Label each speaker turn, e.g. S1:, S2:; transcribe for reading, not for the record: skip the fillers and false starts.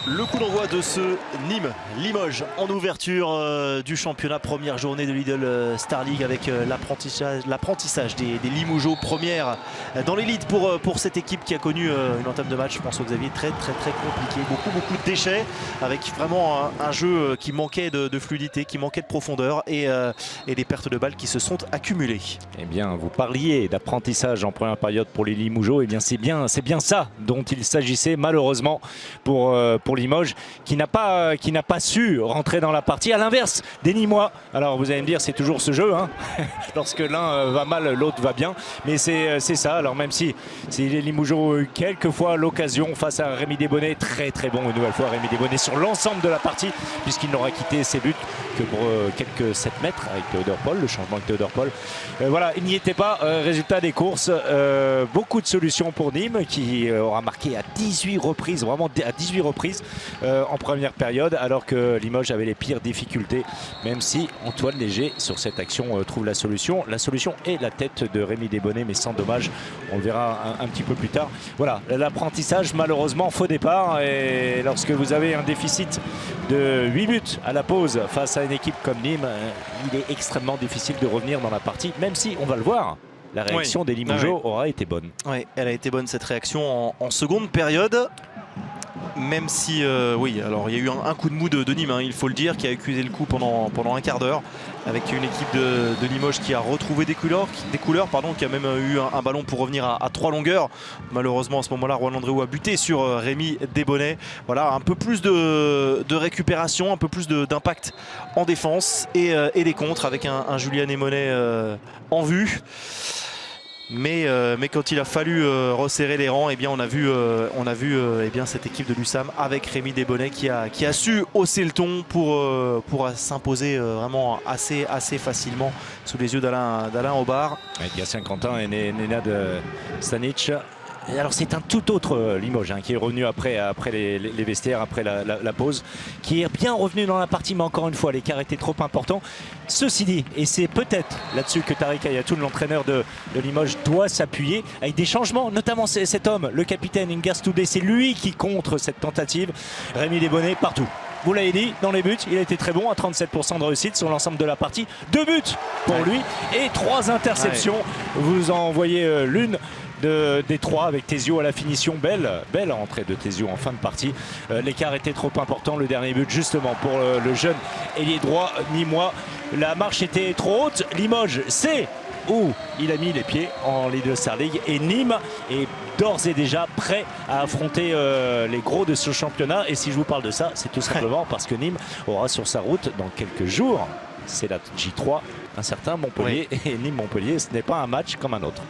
S1: Le coup d'envoi de ce Nîmes-Limoges en ouverture du championnat, première journée de Lidl Star League avec l'apprentissage des Limougeaux, première dans l'élite pour cette équipe qui a connu une entame de match, je pense au Xavier, très compliqué, beaucoup de déchets avec vraiment un jeu qui manquait de fluidité, qui manquait de profondeur et des pertes de balles qui se sont accumulées.
S2: Eh bien, vous parliez d'apprentissage en première période pour les Limougeaux, et bien c'est bien ça dont il s'agissait malheureusement pour Limoges, qui n'a pas su rentrer dans la partie, à l'inverse des Nîmois. Alors vous allez me dire, c'est toujours ce jeu, hein. Lorsque l'un va mal, l'autre va bien, mais c'est ça. Alors même si les Limougeaux ont eu quelquefois l'occasion face à Rémi Desbonnets, très bon une nouvelle fois Rémi Desbonnets sur l'ensemble de la partie, puisqu'il n'aura quitté ses buts que pour quelques 7 mètres avec Théodore Paul, le changement avec Théodore Paul. Voilà, il n'y était pas. Résultat des courses, beaucoup de solutions pour Nîmes qui aura marqué à 18 reprises, vraiment à 18 reprises en première période, alors que Limoges avait les pires difficultés, même si Antoine Léger sur cette action trouve la solution. La solution est la tête de Rémi Desbonnets, mais sans dommage, on le verra un petit peu plus tard. Voilà, l'apprentissage, malheureusement faux départ, et lorsque vous avez un déficit de 8 buts à la pause face à une équipe comme Nîmes, il est extrêmement difficile de revenir dans la partie, même si on va le voir, la réaction des Limougeaux aura été bonne.
S1: Oui, elle a été bonne cette réaction en seconde période. Même si, oui, alors il y a eu un coup de mou de Nîmes, hein, il faut le dire, qui a accusé le coup pendant un quart d'heure, avec une équipe de Limoges qui a retrouvé des couleurs, qui a même eu un ballon pour revenir à 3 longueurs. Malheureusement, à ce moment-là, Roland Andréou a buté sur Rémi Desbonnets. Voilà, un peu plus de récupération, un peu plus d'impact en défense et des contres, avec un Julien Némonet en vue. Mais quand il a fallu resserrer les rangs, eh bien on a vu eh bien cette équipe de l'USAM avec Rémi Desbonnets qui a su hausser le ton pour s'imposer vraiment assez facilement sous les yeux d'Alain Aubard.
S2: Gatien Quentin et Nenad Stanic. Et alors c'est un tout autre Limoges qui est revenu après les vestiaires, après la pause, qui est bien revenu dans la partie, mais encore une fois l'écart était trop important. Ceci dit, et c'est peut-être là-dessus que Tariq Ayatoun, l'entraîneur de Limoges, doit s'appuyer avec des changements, notamment cet homme, le capitaine Ingas Toudé, c'est lui qui contre cette tentative. Rémi Desbonnets partout. Vous l'avez dit, dans les buts, il a été très bon, à 37% de réussite sur l'ensemble de la partie. 2 buts pour lui et 3 interceptions. Vous en voyez l'une des 3 avec Thésio à la finition. Belle entrée de Thésio en fin de partie. L'écart était trop important. Le dernier but justement pour le jeune ailier droit nîmois. La marche était trop haute. Limoges, c'est où il a mis les pieds en Lidl Star League, et Nîmes est d'ores et déjà prêt à affronter les gros de ce championnat. Et si je vous parle de ça, c'est tout simplement parce que Nîmes aura sur sa route dans quelques jours, c'est la J3, un certain Montpellier. Et Nîmes-Montpellier, ce n'est pas un match comme un autre.